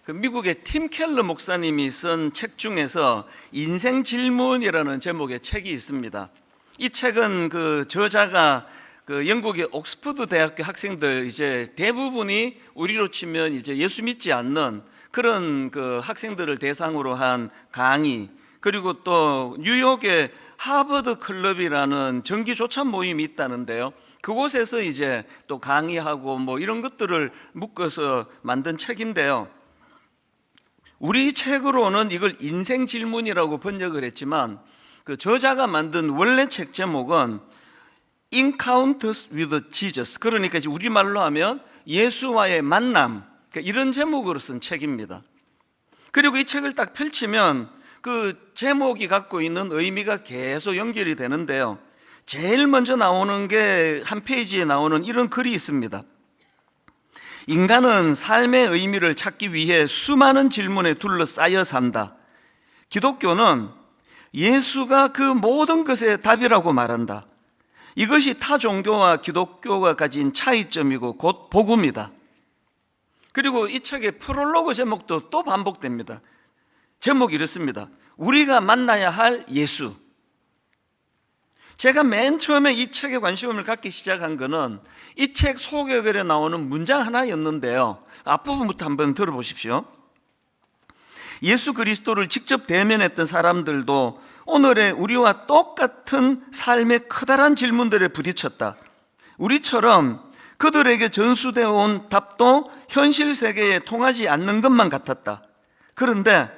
그 미국의 팀 켈러 목사님이 쓴 책 중에서 인생 질문이라는 제목의 책이 있습니다. 이 책은 그 저자가 그 영국의 옥스퍼드 대학교 학생들 이제 대부분이 우리로 치면 이제 예수 믿지 않는 그런 그 학생들을 대상으로 한 강의, 그리고 또 뉴욕의 하버드 클럽이라는 정기 조찬 모임이 있다는데요. 그곳에서 이제 또 강의하고 뭐 이런 것들을 묶어서 만든 책인데요. 우리 책으로는 이걸 인생 질문이라고 번역을 했지만 그 저자가 만든 원래 책 제목은 Encounters with Jesus, 그러니까 이제 우리말로 하면 예수와의 만남, 그러니까 이런 제목으로 쓴 책입니다. 그리고 이 책을 딱 펼치면 그 제목이 갖고 있는 의미가 계속 연결이 되는데요. 제일 먼저 나오는 게 한 페이지에 나오는 이런 글이 있습니다. 인간은 삶의 의미를 찾기 위해 수많은 질문에 둘러싸여 산다. 기독교는 예수가 그 모든 것의 답이라고 말한다. 이것이 타 종교와 기독교가 가진 차이점이고 곧 복음이다. 그리고 이 책의 프롤로그 제목도 또 반복됩니다. 제목이 이렇습니다. 우리가 만나야 할 예수. 제가 맨 처음에 이 책에 관심을 갖기 시작한 거는 이 책 소개글에 나오는 문장 하나였는데요. 앞부분부터 한번 들어보십시오. 예수 그리스도를 직접 대면했던 사람들도 오늘의 우리와 똑같은 삶의 커다란 질문들에 부딪혔다. 우리처럼 그들에게 전수되어 온 답도 현실 세계에 통하지 않는 것만 같았다. 그런데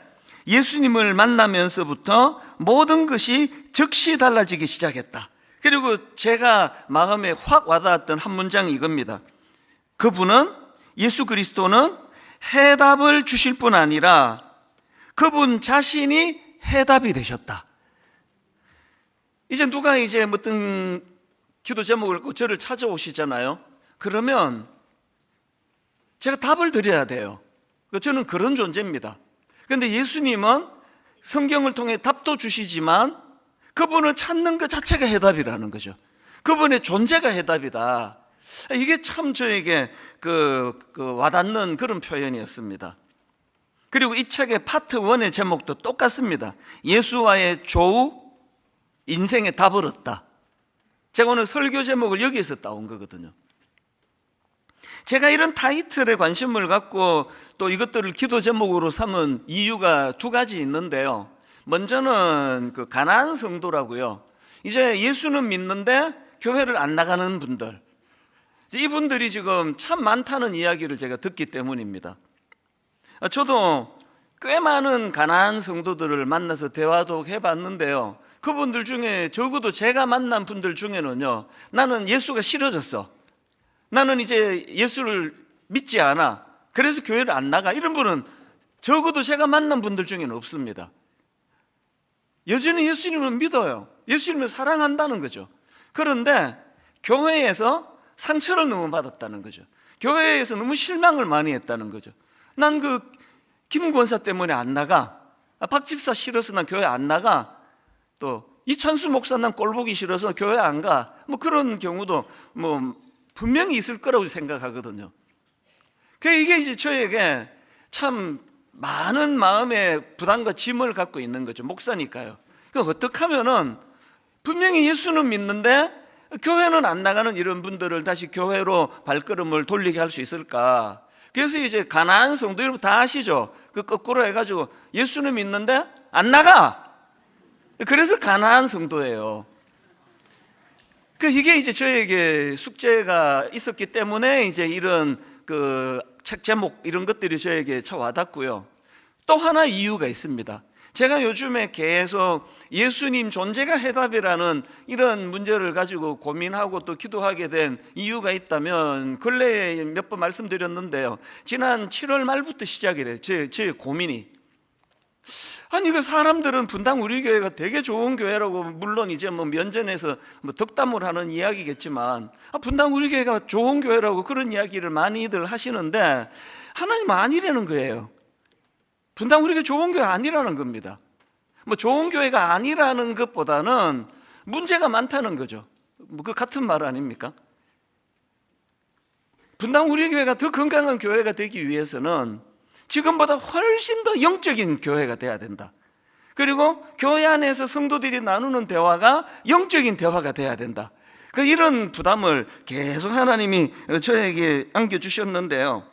예수님을 만나면서부터 모든 것이 즉시 달라지기 시작했다. 그리고 제가 마음에 확 와닿았던 한 문장이 이겁니다. 그분은, 예수 그리스도는 해답을 주실 뿐 아니라 그분 자신이 해답이 되셨다. 이제 누가 이제 어떤 기도 제목을 갖고 저를 찾아오시잖아요. 그러면 제가 답을 드려야 돼요. 저는 그런 존재입니다. 그런데 예수님은 성경을 통해 답도 주시지만 그분을 찾는 것 자체가 해답이라는 거죠. 그분의 존재가 해답이다. 이게 참 저에게 와닿는 그런 표현이었습니다. 그리고 이 책의 파트 1의 제목도 똑같습니다. 예수와의 조우, 인생의 답을 얻다. 제가 오늘 설교 제목을 여기에서 따온 거거든요. 제가 이런 타이틀에 관심을 갖고 또 이것들을 기도 제목으로 삼은 이유가 두 가지 있는데요. 먼저는 그 가나안 성도라고요. 이제 예수는 믿는데 교회를 안 나가는 분들, 이분들이 지금 참 많다는 이야기를 제가 듣기 때문입니다. 저도 꽤 많은 가나안 성도들을 만나서 대화도 해봤는데요. 그분들 중에 적어도 제가 만난 분들 중에는요, 나는 예수가 싫어졌어, 나는 이제 예수를 믿지 않아, 그래서 교회를 안 나가, 이런 분은 적어도 제가 만난 분들 중에는 없습니다. 여전히 예수님을 믿어요. 예수님을 사랑한다는 거죠. 그런데 교회에서 상처를 너무 받았다는 거죠. 교회에서 너무 실망을 많이 했다는 거죠. 난 그 김 권사 때문에 안 나가, 박 집사 싫어서 난 교회 안 나가, 또 이찬수 목사 난 꼴보기 싫어서 교회 안 가, 뭐 그런 경우도 뭐 분명히 있을 거라고 생각하거든요. 이게 이제 저에게 참 많은 마음의 부담과 짐을 갖고 있는 거죠. 목사니까요. 어떻게 하면은 분명히 예수는 믿는데 교회는 안 나가는 이런 분들을 다시 교회로 발걸음을 돌리게 할 수 있을까? 그래서 이제 가나안 성도, 여러분 다 아시죠? 거꾸로 해가지고 예수는 믿는데 안 나가. 그래서 가나안 성도예요. 이게 이제 저에게 숙제가 있었기 때문에 이제 이런 책 제목 이런 것들이 저에게 참 와닿고요. 또 하나 이유가 있습니다. 제가 요즘에 계속 예수님 존재가 해답이라는 이런 문제를 가지고 고민하고 또 기도하게 된 이유가 있다면 근래에 몇 번 말씀드렸는데요. 지난 7월 말부터 시작이 돼요. 제 고민이. 아니 사람들은 분당 우리 교회가 되게 좋은 교회라고, 물론 이제 뭐 면전에서 뭐 덕담을 하는 이야기겠지만 분당 우리 교회가 좋은 교회라고 그런 이야기를 많이들 하시는데 하나님 아니라는 거예요. 분당 우리 교회 좋은 교회 아니라는 겁니다. 뭐 좋은 교회가 아니라는 것보다는 문제가 많다는 거죠. 뭐 같은 말 아닙니까? 분당 우리 교회가 더 건강한 교회가 되기 위해서는 지금보다 훨씬 더 영적인 교회가 돼야 된다. 그리고 교회 안에서 성도들이 나누는 대화가 영적인 대화가 돼야 된다. 이런 부담을 계속 하나님이 저에게 안겨주셨는데요.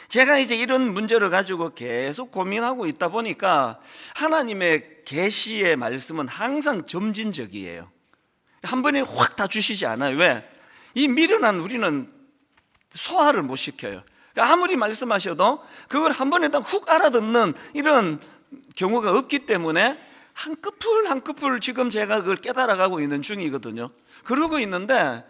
제가 이제 이런 문제를 가지고 계속 고민하고 있다 보니까 하나님의 계시의 말씀은 항상 점진적이에요. 한 번에 확 다 주시지 않아요. 왜? 이 미련한 우리는 소화를 못 시켜요. 아무리 말씀하셔도 그걸 한 번에 다 훅 알아듣는 이런 경우가 없기 때문에 한 커플 한 커플 지금 제가 그걸 깨달아가고 있는 중이거든요. 그러고 있는데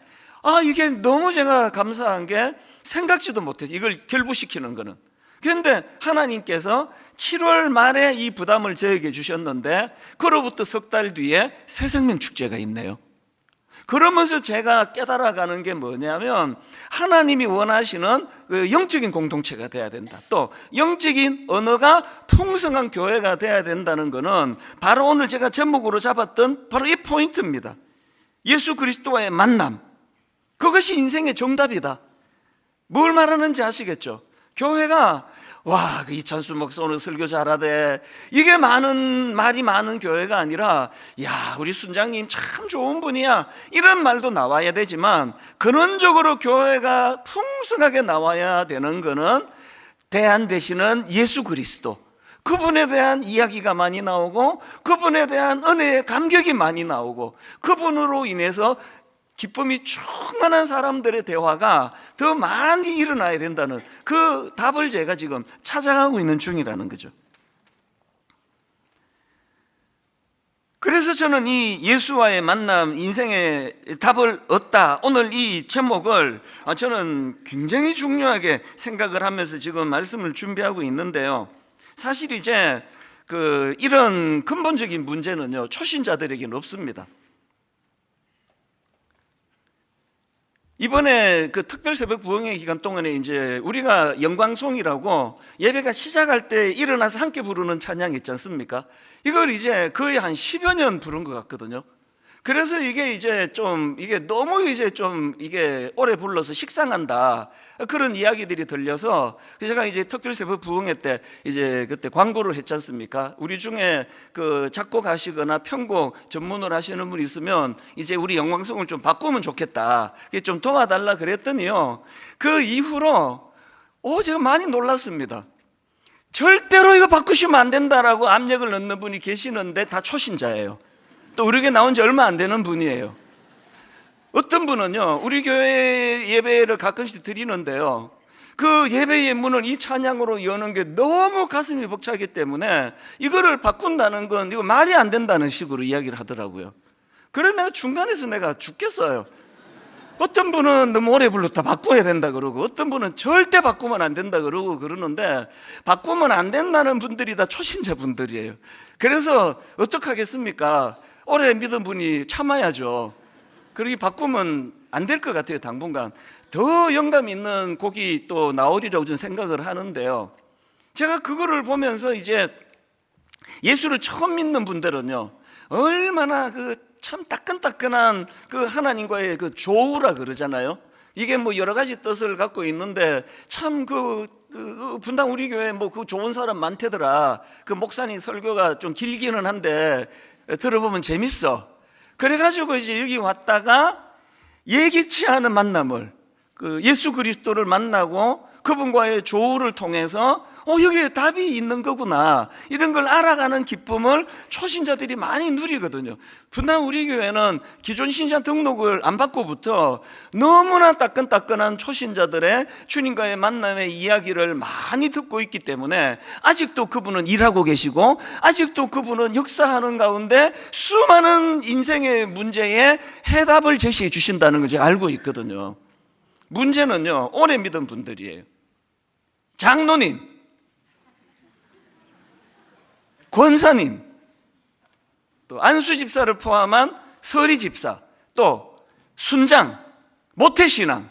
이게 너무 제가 감사한 게 생각지도 못했어요. 이걸 결부시키는 거는. 그런데 하나님께서 7월 말에 이 부담을 저에게 주셨는데 그로부터 석 달 뒤에 새생명 축제가 있네요. 그러면서 제가 깨달아가는 게 뭐냐면 하나님이 원하시는 영적인 공동체가 돼야 된다. 또 영적인 언어가 풍성한 교회가 돼야 된다는 것은 바로 오늘 제가 제목으로 잡았던 바로 이 포인트입니다. 예수 그리스도와의 만남, 그것이 인생의 정답이다. 뭘 말하는지 아시겠죠? 교회가 이찬수 목사 오늘 설교 잘하대, 이게 말이 많은 교회가 아니라 우리 순장님 참 좋은 분이야, 이런 말도 나와야 되지만 근원적으로 교회가 풍성하게 나와야 되는 거는 대안 되시는 예수 그리스도, 그분에 대한 이야기가 많이 나오고 그분에 대한 은혜의 감격이 많이 나오고 그분으로 인해서 기쁨이 충만한 사람들의 대화가 더 많이 일어나야 된다는 그 답을 제가 지금 찾아가고 있는 중이라는 거죠. 그래서 저는 이 예수와의 만남, 인생의 답을 얻다, 오늘 이 제목을 저는 굉장히 중요하게 생각을 하면서 지금 말씀을 준비하고 있는데요. 사실 이제 이런 근본적인 문제는요, 초신자들에게는 없습니다. 이번에 특별 새벽 부흥회 기간 동안에 이제 우리가 영광송이라고 예배가 시작할 때 일어나서 함께 부르는 찬양 있지 않습니까? 이걸 이제 거의 한 10여 년 부른 것 같거든요. 그래서 이게 이제 이게 너무 이제 이게 오래 불러서 식상한다, 그런 이야기들이 들려서 제가 이제 특별 새벽 부흥회 때 이제 그때 광고를 했지 않습니까? 우리 중에 작곡하시거나 편곡 전문을 하시는 분이 있으면 이제 우리 영광송을 좀 바꾸면 좋겠다, 좀 도와달라 그랬더니요, 그 이후로 제가 많이 놀랐습니다. 절대로 이거 바꾸시면 안 된다라고 압력을 넣는 분이 계시는데 다 초신자예요. 또 우리 교회 나온 지 얼마 안 되는 분이에요. 어떤 분은요, 우리 교회 예배를 가끔씩 드리는데요, 그 예배의 문을 이 찬양으로 여는 게 너무 가슴이 벅차기 때문에 이거를 바꾼다는 건 이거 말이 안 된다는 식으로 이야기를 하더라고요. 그래서 내가 중간에서 내가 죽겠어요. 어떤 분은 너무 오래 불렀다 바꿔야 된다 그러고, 어떤 분은 절대 바꾸면 안 된다 그러고 그러는데, 바꾸면 안 된다는 분들이 다 초신자 분들이에요. 그래서 어떡하겠습니까? 오래 믿은 분이 참아야죠. 그렇게 바꾸면 안 될 것 같아요. 당분간 더 영감 있는 곡이 또 나오리라고 저는 생각을 하는데요, 제가 그거를 보면서 이제 예수를 처음 믿는 분들은요, 얼마나 참 따끈따끈한 하나님과의 조우라 그러잖아요. 이게 여러 가지 뜻을 갖고 있는데, 참 분당 우리 교회 좋은 사람 많대더라. 목사님 설교가 좀 길기는 한데 들어보면 재밌어. 그래가지고 이제 여기 왔다가 예기치 않은 만남을, 예수 그리스도를 만나고 그분과의 조우를 통해서 여기에 답이 있는 거구나, 이런 걸 알아가는 기쁨을 초신자들이 많이 누리거든요. 분당 우리 교회는 기존 신자 등록을 안 받고부터 너무나 따끈따끈한 초신자들의 주님과의 만남의 이야기를 많이 듣고 있기 때문에 아직도 그분은 일하고 계시고, 아직도 그분은 역사하는 가운데 수많은 인생의 문제에 해답을 제시해 주신다는 걸 제가 알고 있거든요. 문제는요, 오래 믿은 분들이에요. 장로님, 권사님, 또 안수 집사를 포함한 서리 집사, 또 순장, 모태신앙,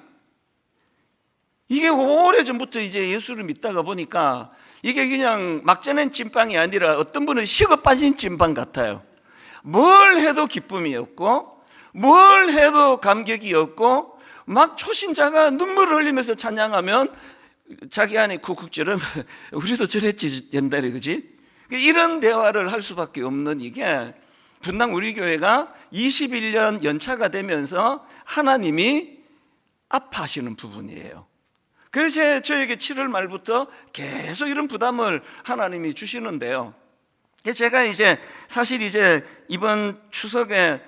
이게 오래전부터 이제 예수를 믿다가 보니까 이게 그냥 막 쪄낸 찐빵이 아니라 어떤 분은 식어 빠진 찐빵 같아요. 뭘 해도 기쁨이 없고, 뭘 해도 감격이 없고, 막 초신자가 눈물을 흘리면서 찬양하면 자기 안에 쿡쿡 찌르면 우리도 저랬지 옛날에, 그지? 이런 대화를 할 수밖에 없는 이게 분당 우리 교회가 21년 연차가 되면서 하나님이 아파하시는 부분이에요. 그래서 저에게 7월 말부터 계속 이런 부담을 하나님이 주시는데요. 제가 사실 이번 추석에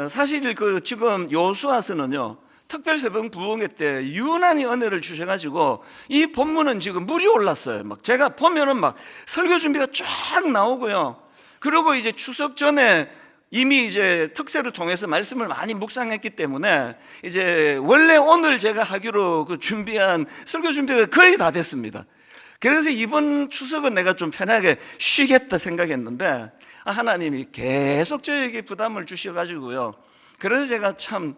사실 지금 요수아서는요, 특별 새벽 부흥회 때 유난히 은혜를 주셔가지고 이 본문은 지금 물이 올랐어요. 막 제가 보면은 막 설교 준비가 쫙 나오고요. 그리고 추석 전에 이미 특세를 통해서 말씀을 많이 묵상했기 때문에 원래 오늘 제가 하기로 준비한 설교 준비가 거의 다 됐습니다. 그래서 이번 추석은 내가 좀 편하게 쉬겠다 생각했는데 하나님이 계속 저에게 부담을 주셔가지고요. 그래서 제가 참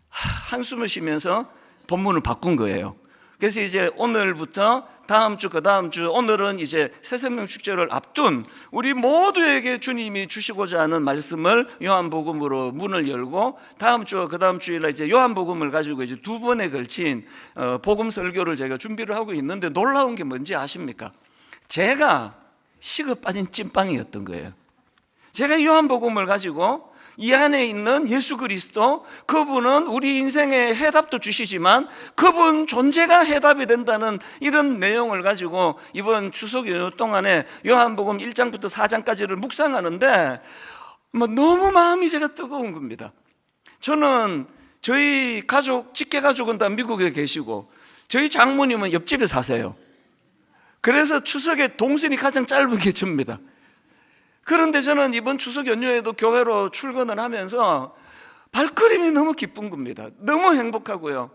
한숨을 쉬면서 본문을 바꾼 거예요. 그래서 오늘부터 다음 주, 그 다음 주, 오늘은 새생명 축제를 앞둔 우리 모두에게 주님이 주시고자 하는 말씀을 요한복음으로 문을 열고, 다음 주, 그 다음 주일에 요한복음을 가지고 두 번에 걸친 복음 설교를 제가 준비를 하고 있는데, 놀라운 게 뭔지 아십니까? 제가 식어 빠진 찐빵이었던 거예요. 제가 요한복음을 가지고 이 안에 있는 예수 그리스도, 그분은 우리 인생의 해답도 주시지만 그분 존재가 해답이 된다는 이런 내용을 가지고 이번 추석 연휴 동안에 요한복음 1장부터 4장까지를 묵상하는데 너무 마음이 제가 뜨거운 겁니다. 저는 저희 가족, 직계 가족은 다 미국에 계시고 저희 장모님은 옆집에 사세요. 그래서 추석에 동선이 가장 짧은 게 접니다. 그런데 저는 이번 추석 연휴에도 교회로 출근을 하면서 발걸음이 너무 기쁜 겁니다. 너무 행복하고요.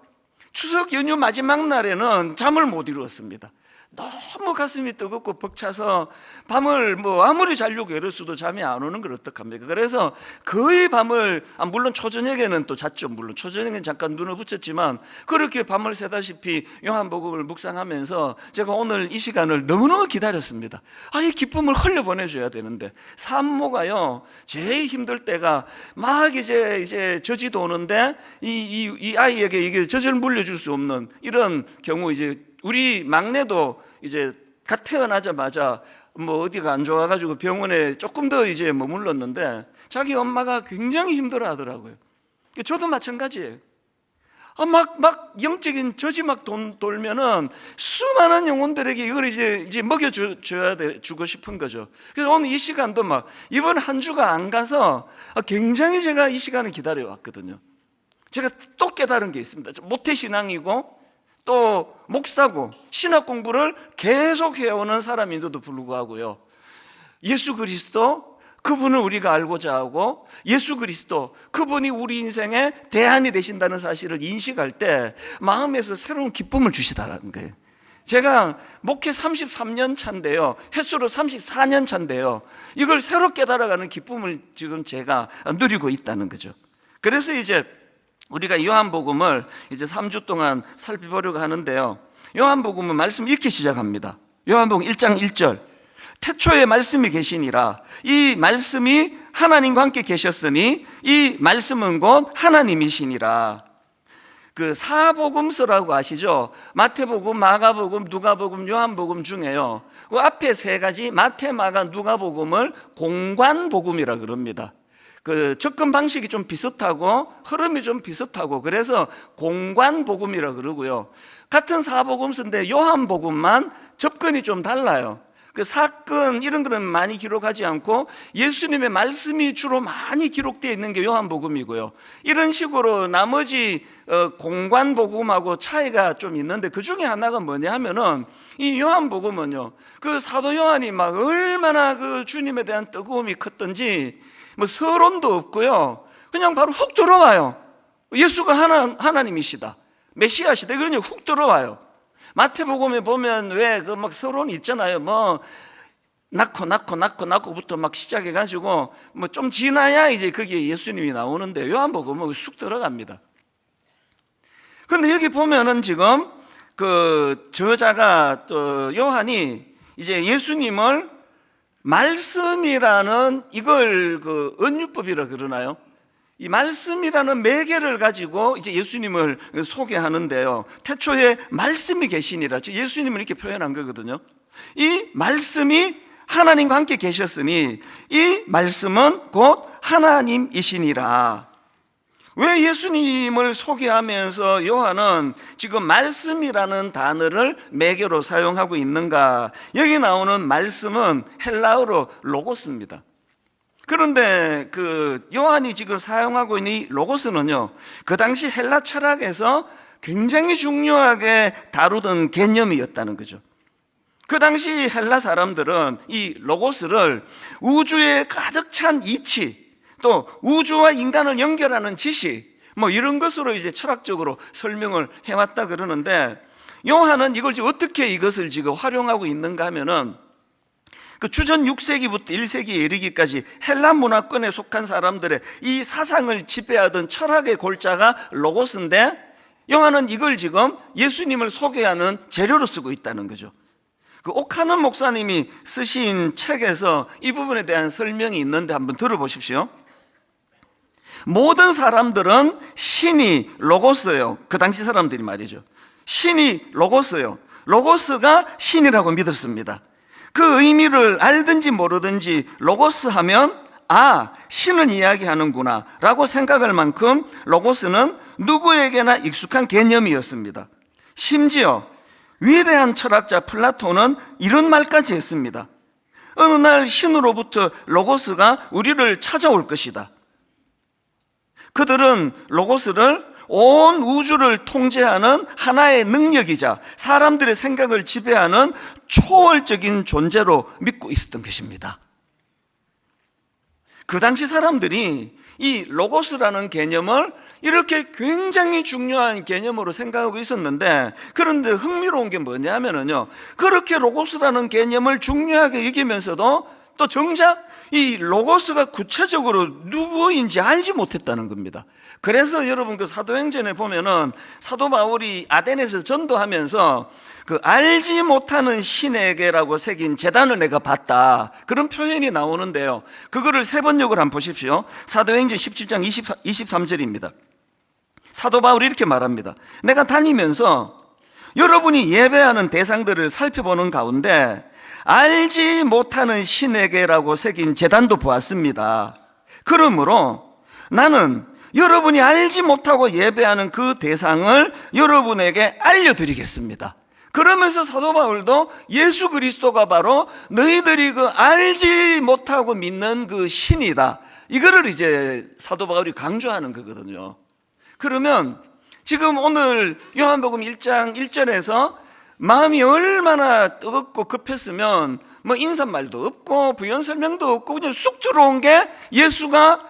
추석 연휴 마지막 날에는 잠을 못 이루었습니다. 너무 가슴이 뜨겁고 벅차서 밤을 아무리 자려고 애를 잠이 안 오는 걸 어떡합니까? 그래서 거의 밤을, 물론 초저녁에는 또 잤죠. 물론 초저녁에는 잠깐 눈을 붙였지만 그렇게 밤을 새다시피 요한복음을 묵상하면서 제가 오늘 이 시간을 너무너무 기다렸습니다. 이 기쁨을 흘려보내줘야 되는데, 산모가요 제일 힘들 때가 막 저지도 오는데 이 아이에게 이게 젖을 물려줄 수 없는 이런 경우, 우리 막내도 갓 태어나자마자 어디가 안 좋아가지고 병원에 조금 더 머물렀는데 자기 엄마가 굉장히 힘들어 하더라고요. 저도 마찬가지예요. 막 영적인 젖이 막 돌면은 수많은 영혼들에게 이걸 주고 싶은 거죠. 그래서 오늘 이 시간도 이번 한 주가 안 가서 굉장히 제가 이 시간을 기다려 왔거든요. 제가 또 깨달은 게 있습니다. 모태신앙이고 또 목사고 신학 공부를 계속 해오는 사람인데도 불구하고요, 예수 그리스도, 그분을 우리가 알고자 하고 예수 그리스도, 그분이 우리 인생의 대안이 되신다는 사실을 인식할 때 마음에서 새로운 기쁨을 주시다라는 거예요. 제가 목회 33년 차인데요, 횟수로 34년 차인데요, 이걸 새로 깨달아가는 기쁨을 지금 제가 누리고 있다는 거죠. 그래서 우리가 요한복음을 3주 동안 살펴보려고 하는데요, 요한복음은 말씀 이렇게 시작합니다. 요한복음 1장 1절, 태초에 말씀이 계시니라. 이 말씀이 하나님과 함께 계셨으니 이 말씀은 곧 하나님이시니라. 사복음서라고 아시죠? 마태복음, 마가복음, 누가복음, 요한복음 중에요, 그 앞에 세 가지 마태, 마가, 누가복음을 공관복음이라 그럽니다. 접근 방식이 좀 비슷하고 흐름이 좀 비슷하고 그래서 공관복음이라 그러고요. 같은 사복음서인데 요한복음만 접근이 좀 달라요. 사건 이런 거는 많이 기록하지 않고 예수님의 말씀이 주로 많이 기록되어 있는 게 요한복음이고요. 이런 식으로 나머지 공관복음하고 차이가 좀 있는데, 그 중에 하나가 뭐냐 하면은 이 요한복음은요, 사도 요한이 얼마나 주님에 대한 뜨거움이 컸던지 서론도 없고요, 그냥 바로 훅 들어와요. 예수가 하나님이시다, 메시아시다, 그러니 훅 들어와요. 마태복음에 보면 왜 서론이 있잖아요. 낳고부터 시작해가지고 좀 지나야 거기에 예수님이 나오는데, 요한복음은 쑥 들어갑니다. 그런데 여기 보면은 지금 저자가 또 요한이 예수님을 말씀이라는 이걸 은유법이라 그러나요? 이 말씀이라는 매개를 가지고 이제 예수님을 소개하는데요. 태초에 말씀이 계시니라. 즉 예수님을 이렇게 표현한 거거든요. 이 말씀이 하나님과 함께 계셨으니 이 말씀은 곧 하나님이시니라. 왜 예수님을 소개하면서 요한은 지금 말씀이라는 단어를 매개로 사용하고 있는가? 여기 나오는 말씀은 헬라어로 로고스입니다. 그런데 그 요한이 지금 사용하고 있는 이 로고스는요, 그 당시 헬라 철학에서 굉장히 중요하게 다루던 개념이었다는 거죠. 그 당시 헬라 사람들은 이 로고스를 우주에 가득 찬 이치, 또 우주와 인간을 연결하는 지식, 뭐 이런 것으로 이제 철학적으로 설명을 해왔다 그러는데, 요한은 이걸 지금 어떻게 이것을 지금 활용하고 있는가 하면은 그 주전 6세기부터 1세기에 이르기까지 헬라 문화권에 속한 사람들의 이 사상을 지배하던 철학의 골자가 로고스인데, 요한은 이걸 지금 예수님을 소개하는 재료로 쓰고 있다는 거죠. 그 오카는 목사님이 쓰신 책에서 이 부분에 대한 설명이 있는데 한번 들어보십시오. 모든 사람들은 신이 로고스예요. 그 당시 사람들이 말이죠. 신이 로고스예요. 로고스가 신이라고 믿었습니다. 그 의미를 알든지 모르든지 로고스 하면 신을 이야기하는구나 라고 생각할 만큼 로고스는 누구에게나 익숙한 개념이었습니다. 심지어 위대한 철학자 플라톤은 이런 말까지 했습니다. 어느 날 신으로부터 로고스가 우리를 찾아올 것이다. 그들은 로고스를 온 우주를 통제하는 하나의 능력이자 사람들의 생각을 지배하는 초월적인 존재로 믿고 있었던 것입니다. 그 당시 사람들이 이 로고스라는 개념을 이렇게 굉장히 중요한 개념으로 생각하고 있었는데, 그런데 흥미로운 게 뭐냐면요, 그렇게 로고스라는 개념을 중요하게 여기면서도 또 정작 이 로고스가 구체적으로 누구인지 알지 못했다는 겁니다. 그래서 여러분 그 사도행전에 보면은 사도 바울이 아덴에서 전도하면서 그 알지 못하는 신에게라고 새긴 제단을 내가 봤다, 그런 표현이 나오는데요. 그거를 세 번역을 한번 보십시오. 사도행전 17장 23절입니다. 사도 바울이 이렇게 말합니다. 내가 다니면서 여러분이 예배하는 대상들을 살펴보는 가운데 알지 못하는 신에게라고 새긴 제단도 보았습니다. 그러므로 나는 여러분이 알지 못하고 예배하는 그 대상을 여러분에게 알려드리겠습니다. 그러면서 사도 바울도 예수 그리스도가 바로 너희들이 그 알지 못하고 믿는 그 신이다, 이거를 이제 사도 바울이 강조하는 거거든요. 그러면 지금 오늘 요한복음 1장 1절에서 마음이 얼마나 뜨겁고 급했으면 뭐 인사말도 없고 부연 설명도 없고 그냥 쑥 들어온 게 예수가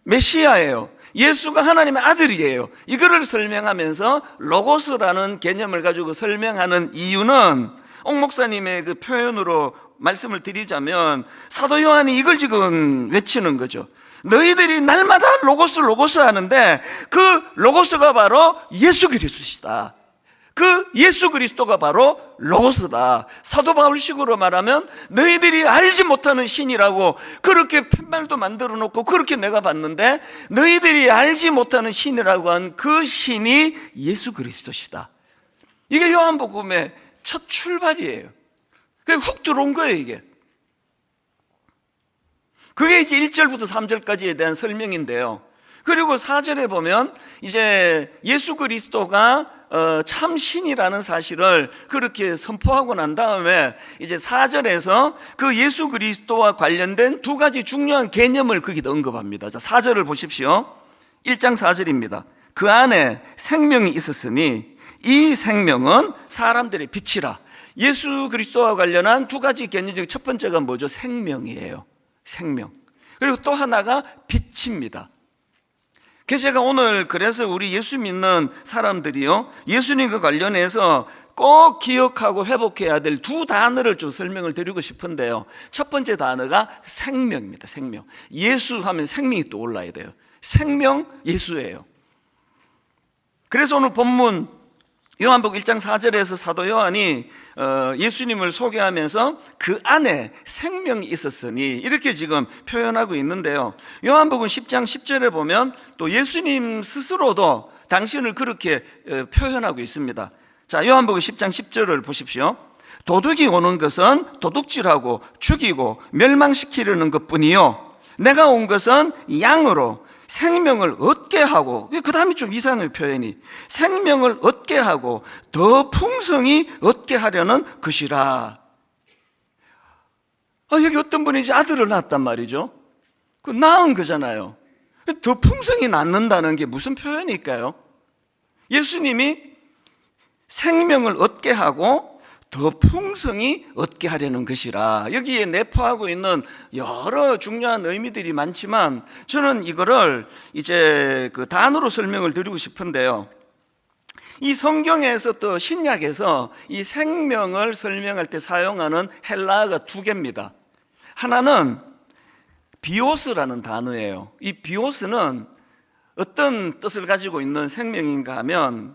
메시아예요, 예수가 하나님의 아들이에요, 이거를 설명하면서 로고스라는 개념을 가지고 설명하는 이유는, 옥 목사님의 그 표현으로 말씀을 드리자면 사도 요한이 이걸 지금 외치는 거죠. 너희들이 날마다 로고스 하는데 그 로고스가 바로 예수 그리스도시다. 그 예수 그리스도가 바로 로고스다. 사도 바울식으로 말하면 너희들이 알지 못하는 신이라고 그렇게 팻말도 만들어 놓고 그렇게 내가 봤는데, 너희들이 알지 못하는 신이라고 한 그 신이 예수 그리스도시다. 이게 요한복음의 첫 출발이에요. 그게 훅 들어온 거예요, 이게. 그게 이제 1절부터 3절까지에 대한 설명인데요. 그리고 4절에 보면 이제 예수 그리스도가 참 신이라는 사실을 그렇게 선포하고 난 다음에 이제 4절에서 그 예수 그리스도와 관련된 두 가지 중요한 개념을 거기다 언급합니다. 자, 4절을 보십시오. 1장 4절입니다. 그 안에 생명이 있었으니 이 생명은 사람들의 빛이라. 예수 그리스도와 관련한 두 가지 개념 중에 첫 번째가 뭐죠? 생명이에요. 생명. 그리고 또 하나가 빛입니다. 그래서 제가 오늘 그래서 우리 예수 믿는 사람들이요, 예수님과 관련해서 꼭 기억하고 회복해야 될 두 단어를 좀 설명을 드리고 싶은데요. 첫 번째 단어가 생명입니다. 생명. 예수 하면 생명이 또 올라야 돼요. 생명 예수예요. 그래서 오늘 본문 요한복음 1장 4절에서 사도 요한이 예수님을 소개하면서 그 안에 생명이 있었으니 이렇게 지금 표현하고 있는데요, 요한복음 10장 10절에 보면 또 예수님 스스로도 당신을 그렇게 표현하고 있습니다. 자, 요한복음 10장 10절을 보십시오. 도둑이 오는 것은 도둑질하고 죽이고 멸망시키려는 것뿐이요, 내가 온 것은 양으로 생명을 얻게 하고, 그 다음에 좀 이상해요, 표현이. 생명을 얻게 하고 더 풍성히 얻게 하려는 것이라. 여기 어떤 분이 이제 아들을 낳았단 말이죠. 그 낳은 거잖아요. 더 풍성히 낳는다는 게 무슨 표현일까요? 예수님이 생명을 얻게 하고 더 풍성히 얻게 하려는 것이라. 여기에 내포하고 있는 여러 중요한 의미들이 많지만 저는 이거를 이제 그 단어로 설명을 드리고 싶은데요, 이 성경에서 또 신약에서 이 생명을 설명할 때 사용하는 헬라어가 두 개입니다. 하나는 비오스라는 단어예요. 이 비오스는 어떤 뜻을 가지고 있는 생명인가 하면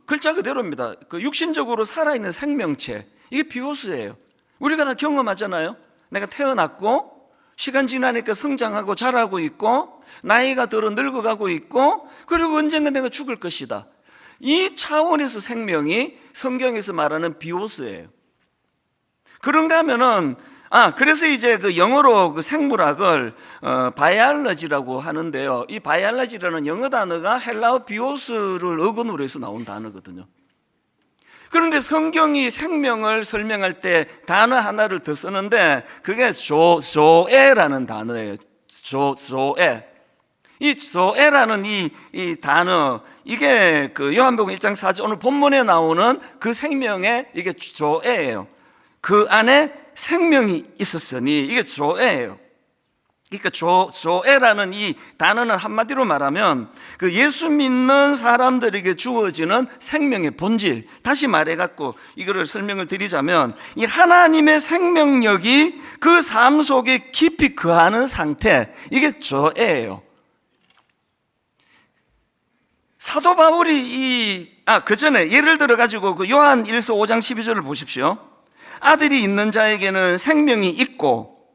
글자 그대로입니다. 그 육신적으로 살아있는 생명체, 이게 비오스예요. 우리가 다 경험하잖아요. 내가 태어났고 시간 지나니까 성장하고 자라고 있고 나이가 들어 늙어가고 있고 그리고 언젠가 내가 죽을 것이다. 이 차원에서 생명이 성경에서 말하는 비오스예요. 그런가 하면은 그래서 이제 그 영어로 그 생물학을 바이알러지라고 하는데요, 이 바이알러지라는 영어 단어가 헬라어 비오스를 어근으로 해서 나온 단어거든요. 그런데 성경이 생명을 설명할 때 단어 하나를 더 쓰는데 그게 조에라는 단어예요. 조에. 이 조에라는 이 단어, 이게 그 요한복음 1장 4절 오늘 본문에 나오는 그 생명의 이게 조에예요. 그 안에 생명이 있었으니, 이게 조에예요. 그러니까 조에라는 이 단어는 한마디로 말하면 그 예수 믿는 사람들에게 주어지는 생명의 본질, 다시 말해갖고 이거를 설명을 드리자면 이 하나님의 생명력이 그 삶 속에 깊이 거하는 상태, 이게 조에예요. 사도 바울이 그 전에 예를 들어 가지고 그 요한 1서 5장 12절을 보십시오. 아들이 있는 자에게는 생명이 있고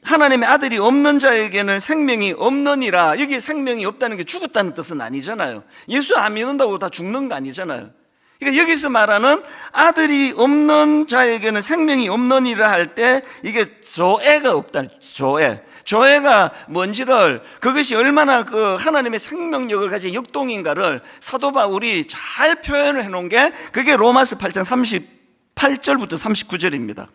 하나님의 아들이 없는 자에게는 생명이 없느니라. 여기 생명이 없다는 게 죽었다는 뜻은 아니잖아요. 예수 안 믿는다고 다 죽는 거 아니잖아요. 그러니까 여기서 말하는 아들이 없는 자에게는 생명이 없느니라 할 때 이게 조에가 없다는, 조에가 뭔지를, 그것이 얼마나 그 하나님의 생명력을 가진 역동인가를 사도 바울이 잘 표현을 해놓은 게 그게 로마서 8장 38절부터 39절입니다.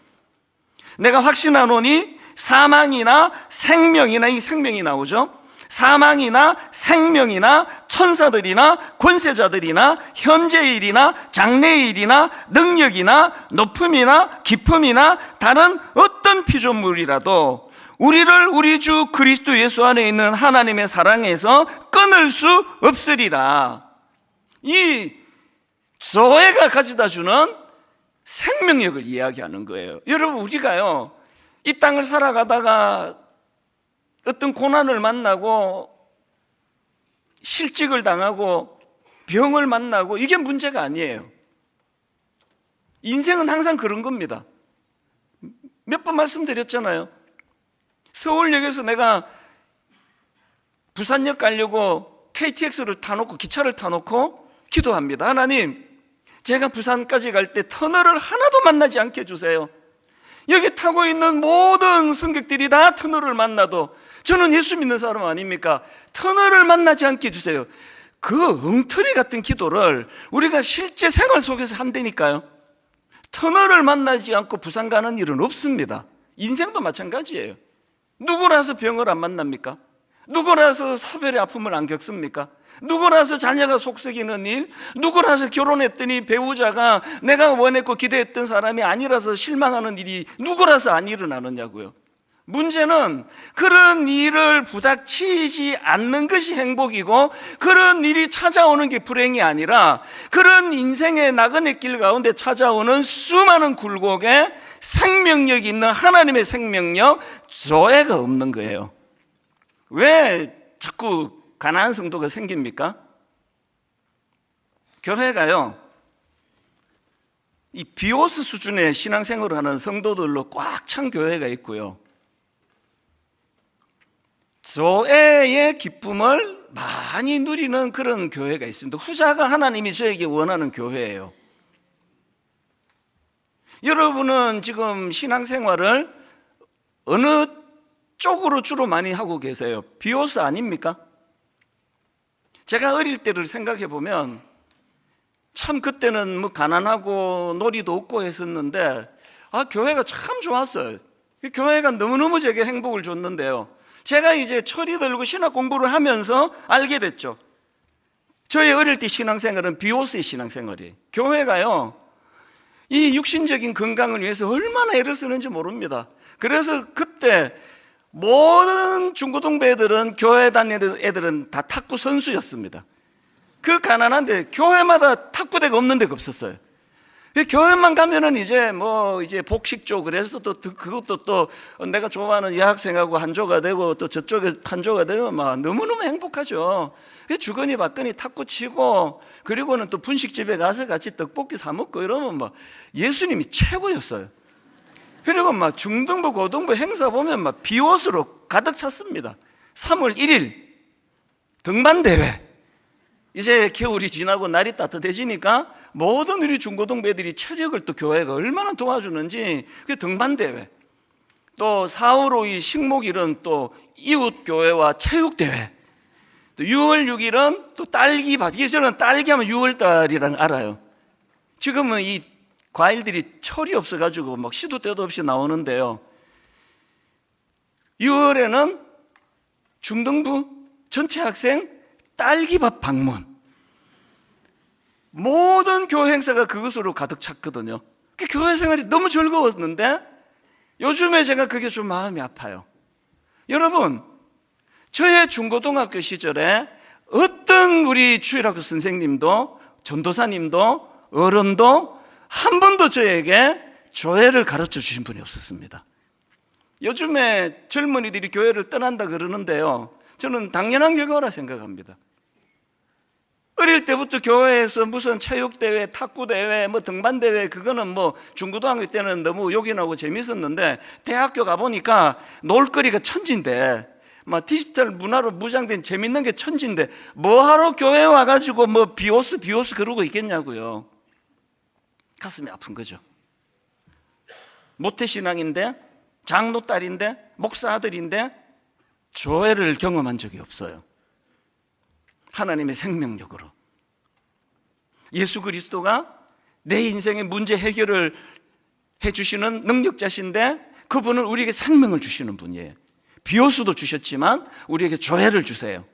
내가 확신하노니 사망이나 생명이나, 이 생명이 나오죠. 사망이나 생명이나 천사들이나 권세자들이나 현재의 일이나 장래의 일이나 능력이나 높음이나 깊음이나 다른 어떤 피조물이라도 우리를 우리 주 그리스도 예수 안에 있는 하나님의 사랑에서 끊을 수 없으리라. 이 조회가 가져다 주는 생명력을 이야기하는 거예요. 여러분, 우리가요 이 땅을 살아가다가 어떤 고난을 만나고 실직을 당하고 병을 만나고 이게 문제가 아니에요. 인생은 항상 그런 겁니다. 몇 번 말씀드렸잖아요. 서울역에서 내가 부산역 가려고 KTX를 타놓고, 기차를 타놓고 기도합니다. 하나님, 제가 부산까지 갈 때 터널을 하나도 만나지 않게 해주세요. 여기 타고 있는 모든 승객들이 다 터널을 만나도 저는 예수 믿는 사람 아닙니까? 터널을 만나지 않게 해주세요. 그 엉터리 같은 기도를 우리가 실제 생활 속에서 한다니까요. 터널을 만나지 않고 부산 가는 일은 없습니다. 인생도 마찬가지예요. 누구라서 병을 안 만납니까? 누구라서 사별의 아픔을 안 겪습니까? 누구라서 자녀가 속썩이는 일, 누구라서 결혼했더니 배우자가 내가 원했고 기대했던 사람이 아니라서 실망하는 일이 누구라서 안 일어나느냐고요. 문제는 그런 일을 부닥치지 않는 것이 행복이고 그런 일이 찾아오는 게 불행이 아니라 그런 인생의 나그네 길 가운데 찾아오는 수많은 굴곡에 생명력이 있는 하나님의 생명력, 조회가 없는 거예요. 왜 자꾸 가난한 성도가 생깁니까? 교회가요, 이 비오스 수준의 신앙생활을 하는 성도들로 꽉 찬 교회가 있고요, 조애의 기쁨을 많이 누리는 그런 교회가 있습니다. 후자가 하나님이 저에게 원하는 교회예요. 여러분은 지금 신앙생활을 어느 쪽으로 주로 많이 하고 계세요? 비오스 아닙니까? 제가 어릴 때를 생각해 보면 참 그때는 뭐 가난하고 놀이도 없고 했었는데 교회가 참 좋았어요. 교회가 너무너무 제게 행복을 줬는데요, 제가 이제 철이 들고 신학 공부를 하면서 알게 됐죠. 저의 어릴 때 신앙생활은 비오스의 신앙생활이에요. 교회가요, 이 육신적인 건강을 위해서 얼마나 애를 쓰는지 모릅니다. 그래서 그때 모든 중고등부 애들은, 교회 다니는 애들은 다 탁구 선수였습니다. 그 가난한데 교회마다 탁구대가 없는 데가 없었어요. 교회만 가면은 이제 복식조, 그래서 또 그것도 또 내가 좋아하는 여학생하고 한조가 되고 또 저쪽에 한조가 되면 막 너무너무 행복하죠. 주거니 받거니 탁구 치고, 그리고는 또 분식집에 가서 같이 떡볶이 사 먹고 이러면 막 예수님이 최고였어요. 그리고 막 중등부 고등부 행사 보면 막 비옷으로 가득 찼습니다. 3월 1일 등반대회, 이제 겨울이 지나고 날이 따뜻해지니까 모든 우리 중고등부 애들이 체력을 또 교회가 얼마나 도와주는지, 그 등반대회, 또 4월 5일 식목일은 또 이웃교회와 체육대회, 또 6월 6일은 또 딸기밭. 이게 저는 딸기하면 6월달이라는 알아요. 지금은 이 과일들이 철이 없어가지고 막 시도 때도 없이 나오는데요, 6월에는 중등부 전체 학생 딸기밭 방문, 모든 교회 행사가 그것으로 가득 찼거든요. 교회 생활이 너무 즐거웠는데 요즘에 제가 그게 좀 마음이 아파요. 여러분, 저의 중고등학교 시절에 어떤 우리 주일학교 선생님도 전도사님도 어른도 한 번도 저에게 교회를 가르쳐 주신 분이 없었습니다. 요즘에 젊은이들이 교회를 떠난다 그러는데요, 저는 당연한 결과라 생각합니다. 어릴 때부터 교회에서 무슨 체육대회, 탁구대회, 등반대회, 그거는 중고등학교 때는 너무 요긴하고 재밌었는데, 대학교 가보니까 놀거리가 천지인데, 디지털 문화로 무장된 재밌는 게 천지인데, 뭐하러 교회 와가지고 비오스 그러고 있겠냐고요. 가슴이 아픈 거죠. 모태신앙인데, 장로 딸인데, 목사 아들인데, 교회를 경험한 적이 없어요. 하나님의 생명력으로 예수 그리스도가 내 인생의 문제 해결을 해주시는 능력자신데, 그분은 우리에게 생명을 주시는 분이에요. 비오수도 주셨지만 우리에게 조회를 주세요.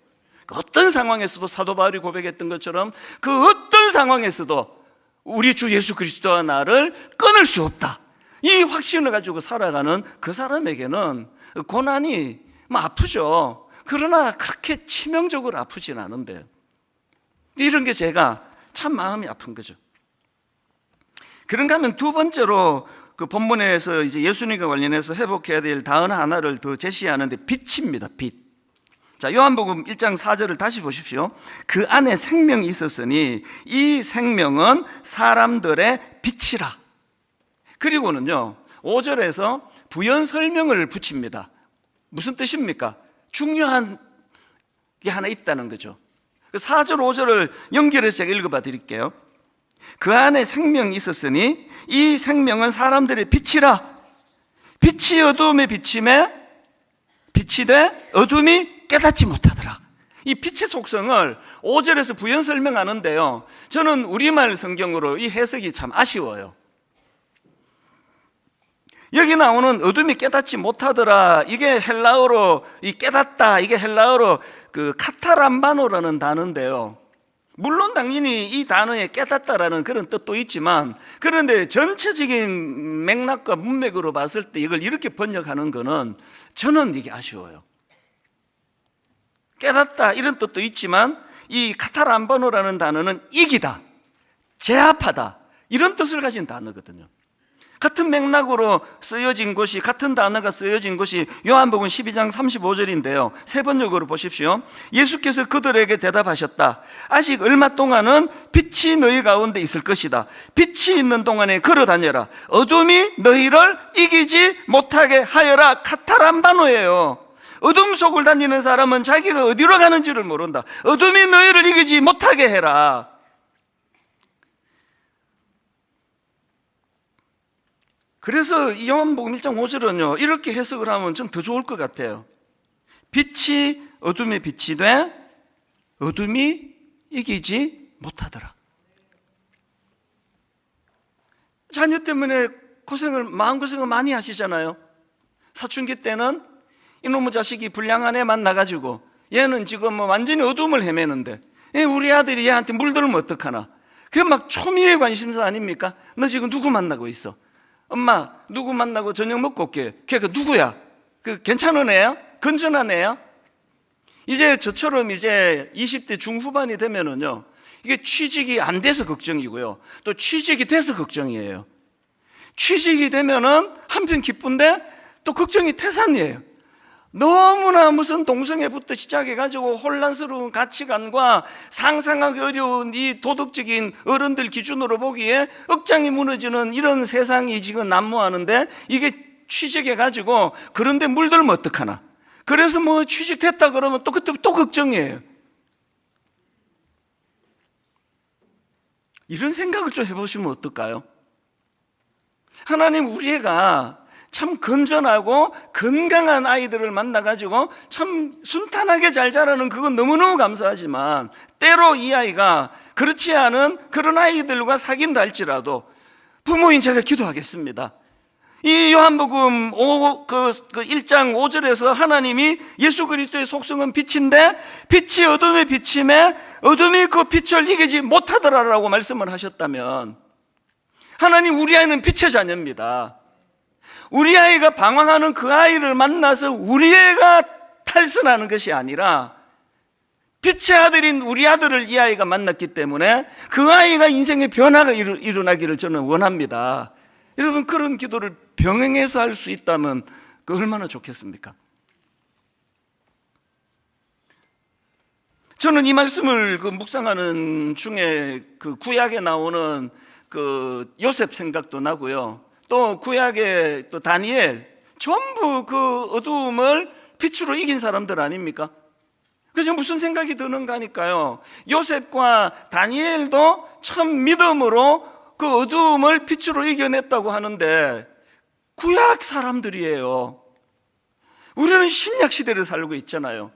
어떤 상황에서도 사도 바울이 고백했던 것처럼 그 어떤 상황에서도 우리 주 예수 그리스도와 나를 끊을 수 없다, 이 확신을 가지고 살아가는 그 사람에게는 고난이 아프죠. 그러나 그렇게 치명적으로 아프진 않은데요. 이런 게 제가 참 마음이 아픈 거죠. 그런가 하면 두 번째로 그 본문에서 이제 예수님과 관련해서 회복해야 될 다음 하나를 더 제시하는데 빛입니다. 빛. 자, 요한복음 1장 4절을 다시 보십시오. 그 안에 생명이 있었으니 이 생명은 사람들의 빛이라. 그리고는요, 5절에서 부연 설명을 붙입니다. 무슨 뜻입니까? 중요한 게 하나 있다는 거죠. 4절 5절을 연결해서 제가 읽어봐 드릴게요. 그 안에 생명이 있었으니 이 생명은 사람들의 빛이라. 빛이 어두움에 비침에 빛이 돼 어둠이 깨닫지 못하더라. 이 빛의 속성을 5절에서 부연 설명하는데요, 저는 우리말 성경으로 이 해석이 참 아쉬워요. 여기 나오는 어둠이 깨닫지 못하더라, 이게 헬라어로 이 깨닫다, 이게 헬라어로 그 카타람바노라는 단어인데요, 물론 당연히 이 단어에 깨닫다라는 그런 뜻도 있지만, 그런데 전체적인 맥락과 문맥으로 봤을 때 이걸 이렇게 번역하는 거는 저는 이게 아쉬워요. 깨닫다 이런 뜻도 있지만 이 카타람바노라는 단어는 이기다, 제압하다 이런 뜻을 가진 단어거든요. 같은 맥락으로 쓰여진 것이, 같은 단어가 쓰여진 것이 요한복음 12장 35절인데요. 세 번역으로 보십시오. 예수께서 그들에게 대답하셨다. 아직 얼마 동안은 빛이 너희 가운데 있을 것이다. 빛이 있는 동안에 걸어다녀라. 어둠이 너희를 이기지 못하게 하여라. 카타람바노예요. 어둠 속을 다니는 사람은 자기가 어디로 가는지를 모른다. 어둠이 너희를 이기지 못하게 해라. 그래서 이 요한복음 1장 5절은요, 이렇게 해석을 하면 좀 더 좋을 것 같아요. 빛이 어둠에 빛이 돼 어둠이 이기지 못하더라. 자녀 때문에 마음고생을 많이 하시잖아요. 사춘기 때는 이놈의 자식이 불량한 애만 나가지고 얘는 지금 뭐 완전히 어둠을 헤매는데 우리 아들이 얘한테 물들면 어떡하나. 그게 막 초미의 관심사 아닙니까? 너 지금 누구 만나고 있어? 엄마 누구 만나고 저녁 먹고 올게. 걔가 누구야? 그 괜찮은 애야? 건전한 애야? 이제 저처럼 이제 20대 중후반이 되면은요, 이게 취직이 안 돼서 걱정이고요, 또 취직이 돼서 걱정이에요. 취직이 되면은 한편 기쁜데 또 걱정이 태산이에요. 너무나 무슨 동성애부터 시작해가지고 혼란스러운 가치관과 상상하기 어려운 이 도덕적인 어른들 기준으로 보기에 억장이 무너지는 이런 세상이 지금 난무하는데, 이게 취직해가지고 그런데 물들면 어떡하나. 그래서 뭐 취직됐다 그러면 또 그때 또 걱정이에요. 이런 생각을 좀 해보시면 어떨까요? 하나님, 우리 애가 참 건전하고 건강한 아이들을 만나가지고 참 순탄하게 잘 자라는 그건 너무너무 감사하지만, 때로 이 아이가 그렇지 않은 그런 아이들과 사귄다 할지라도 부모인 제가 기도하겠습니다. 이 요한복음 1장 5절에서 하나님이 예수 그리스도의 속성은 빛인데 빛이 어둠에 비침에 어둠이 그 빛을 이기지 못하더라라고 말씀을 하셨다면, 하나님, 우리 아이는 빛의 자녀입니다. 우리 아이가 방황하는 그 아이를 만나서 우리 애가 탈선하는 것이 아니라 빛의 아들인 우리 아들을 이 아이가 만났기 때문에 그 아이가 인생의 변화가 일어나기를 저는 원합니다. 여러분, 그런 기도를 병행해서 할 수 있다면 그 얼마나 좋겠습니까? 저는 이 말씀을 묵상하는 중에 그 구약에 나오는 그 요셉 생각도 나고요, 또 구약의 또 다니엘, 전부 그 어두움을 빛으로 이긴 사람들 아닙니까? 그래서 무슨 생각이 드는가 하니까요, 요셉과 다니엘도 참 믿음으로 그 어두움을 빛으로 이겨냈다고 하는데 구약 사람들이에요. 우리는 신약 시대를 살고 있잖아요.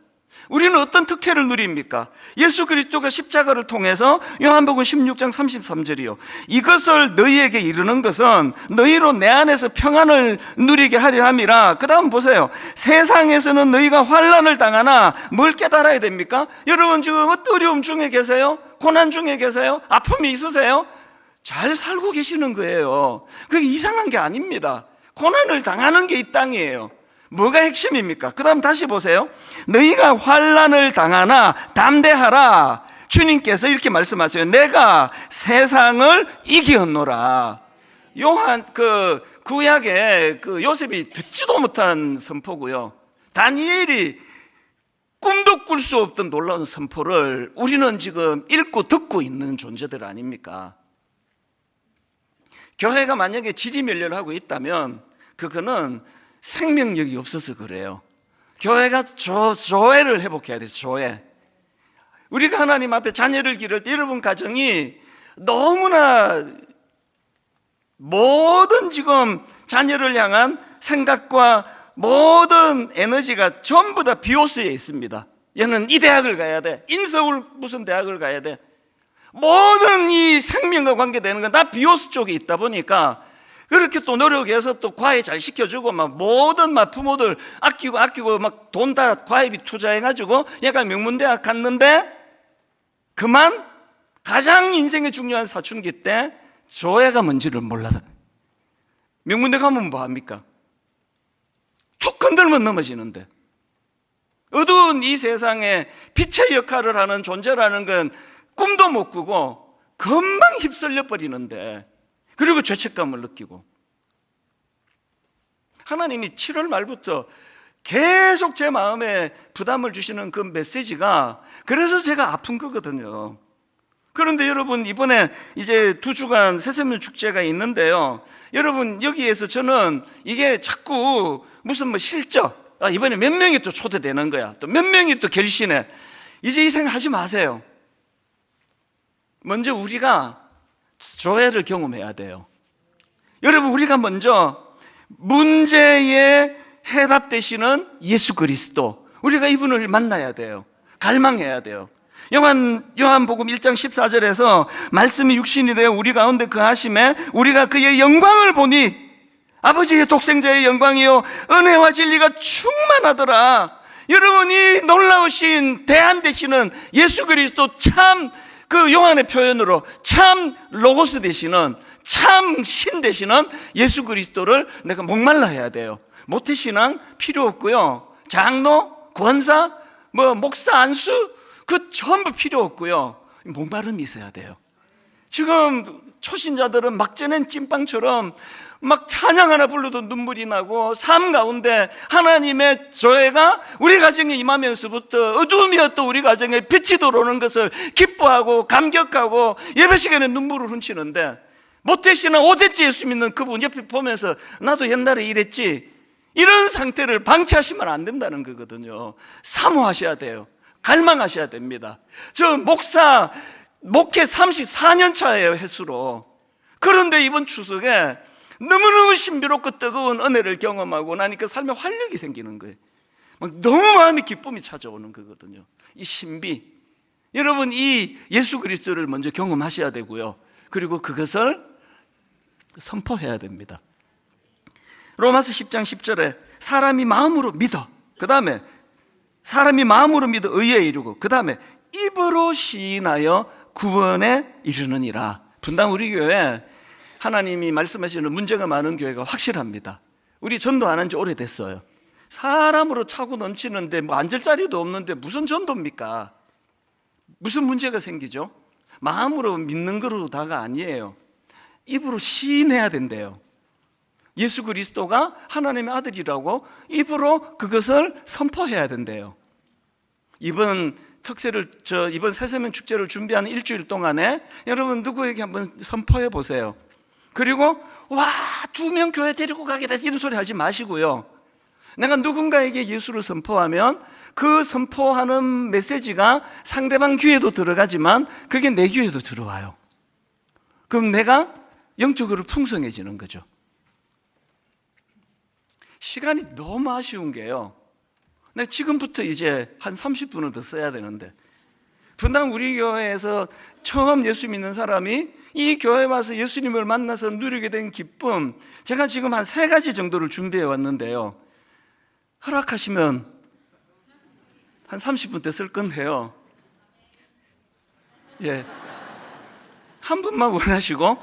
우리는 어떤 특혜를 누립니까? 예수 그리스도가 십자가를 통해서 요한복음 16장 33절이요, 이것을 너희에게 이르는 것은 너희로 내 안에서 평안을 누리게 하려 함이라. 그 다음 보세요. 세상에서는 너희가 환난을 당하나 뭘 깨달아야 됩니까? 여러분, 지금 어려움 중에 계세요? 고난 중에 계세요? 아픔이 있으세요? 잘 살고 계시는 거예요. 그게 이상한 게 아닙니다. 고난을 당하는 게 이 땅이에요. 뭐가 핵심입니까? 그 다음 다시 보세요. 너희가 환난을 당하나 담대하라. 주님께서 이렇게 말씀하세요. 내가 세상을 이겼노라. 요한 구약에 요셉이 듣지도 못한 선포고요, 다니엘이 꿈도 꿀 수 없던 놀라운 선포를 우리는 지금 읽고 듣고 있는 존재들 아닙니까? 교회가 만약에 지지멸렬을 하고 있다면 그거는 생명력이 없어서 그래요. 교회가 조회를 회복해야 돼요. 조회. 우리가 하나님 앞에 자녀를 기를 때 여러분 가정이 너무나 모든 지금 자녀를 향한 생각과 모든 에너지가 전부 다 비오스에 있습니다. 얘는 이 대학을 가야 돼, 인서울 무슨 대학을 가야 돼, 모든 이 생명과 관계되는 건 다 비오스 쪽에 있다 보니까 그렇게 또 노력해서 또 과외 잘 시켜주고 모든 부모들 아끼고 막 돈 다 과외비 투자해가지고 얘가 명문대학 갔는데 그만 가장 인생에 중요한 사춘기 때 조회가 뭔지를 몰라. 명문대 가면 뭐합니까? 툭 건들면 넘어지는데, 어두운 이 세상에 빛의 역할을 하는 존재라는 건 꿈도 못 꾸고 금방 휩쓸려 버리는데, 그리고 죄책감을 느끼고, 하나님이 7월 말부터 계속 제 마음에 부담을 주시는 그 메시지가, 그래서 제가 아픈 거거든요. 그런데 여러분, 이번에 이제 2주간 새샘물 축제가 있는데요, 여러분, 여기에서 저는 이게 자꾸 무슨 뭐 실적, 이번에 몇 명이 또 초대되는 거야, 또 몇 명이 또 결신해, 이제 이 생각하지 마세요. 먼저 우리가 조회를 경험해야 돼요. 여러분, 우리가 먼저 문제의 해답 되시는 예수 그리스도, 우리가 이분을 만나야 돼요. 갈망해야 돼요. 요한복음 1장 14절에서 말씀이 육신이 되어 우리 가운데 거하심에 우리가 그의 영광을 보니 아버지의 독생자의 영광이요 은혜와 진리가 충만하더라. 여러분이 놀라우신 대안 되시는 예수 그리스도, 참 그 요한의 표현으로 참 로고스 되시는, 참 신 되시는 예수 그리스도를 내가 목말라 해야 돼요. 모태신앙 필요 없고요, 장로, 권사, 목사, 안수, 그 전부 필요 없고요, 목마름이 있어야 돼요. 지금 초신자들은 막 쪄낸 찐빵처럼 막 찬양 하나 불러도 눈물이 나고, 삶 가운데 하나님의 조회가 우리 가정에 임하면서부터 어두움이었던 우리 가정에 빛이 들어오는 것을 기뻐하고 감격하고 예배 시간에 눈물을 훔치는데, 모태신앙 5대째 예수 믿는 그분 옆에 보면서 나도 옛날에 이랬지, 이런 상태를 방치하시면 안 된다는 거거든요. 사모하셔야 돼요. 갈망하셔야 됩니다. 저 목회 34년 차예요, 횟수로. 그런데 이번 추석에 너무너무 신비롭고 뜨거운 은혜를 경험하고 나니까 삶에 활력이 생기는 거예요. 막 너무 마음이 기쁨이 찾아오는 거거든요. 이 신비, 여러분, 이 예수 그리스도를 먼저 경험하셔야 되고요, 그리고 그것을 선포해야 됩니다. 로마서 10장 10절에 사람이 마음으로 믿어, 그 다음에 사람이 마음으로 믿어 의에 이르고, 그 다음에 입으로 시인하여 구원에 이르느니라. 분당 우리 교회 하나님이 말씀하시는 문제가 많은 교회가 확실합니다. 우리 전도 안 한 지 오래됐어요. 사람으로 차고 넘치는데 뭐 앉을 자리도 없는데 무슨 전도입니까? 무슨 문제가 생기죠? 마음으로 믿는 거로 다가 아니에요. 입으로 시인해야 된대요. 예수 그리스도가 하나님의 아들이라고 입으로 그것을 선포해야 된대요. 이번 새세면 축제를 준비하는 일주일 동안에 여러분 누구에게 한번 선포해 보세요. 그리고 2명 교회 데리고 가겠다 이런 소리 하지 마시고요, 내가 누군가에게 예수를 선포하면 그 선포하는 메시지가 상대방 귀에도 들어가지만 그게 내 귀에도 들어와요. 그럼 내가 영적으로 풍성해지는 거죠. 시간이 너무 아쉬운 게요, 내가 지금부터 이제 한 30분을 더 써야 되는데, 분당 우리 교회에서 처음 예수 믿는 사람이 이 교회 와서 예수님을 만나서 누리게 된 기쁨, 제가 지금 한 3가지 정도를 준비해 왔는데요, 허락하시면 한 30분 더 쓸 건데요, 예, 한 분만 원하시고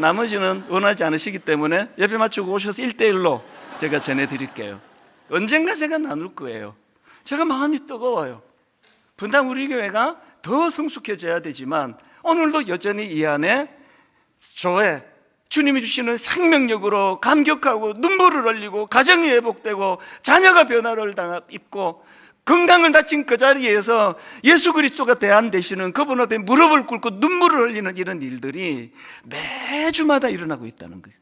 나머지는 원하지 않으시기 때문에 예배 마치고 오셔서 1대1로 제가 전해드릴게요. 언젠가 제가 나눌 거예요. 제가 마음이 뜨거워요. 분당 우리 교회가 더 성숙해져야 되지만 오늘도 여전히 이 안에 조회, 주님이 주시는 생명력으로 감격하고 눈물을 흘리고 가정이 회복되고 자녀가 변화를 입고 건강을 다친 그 자리에서 예수 그리스도가 대안 되시는 그분 앞에 무릎을 꿇고 눈물을 흘리는 이런 일들이 매주마다 일어나고 있다는 거예요.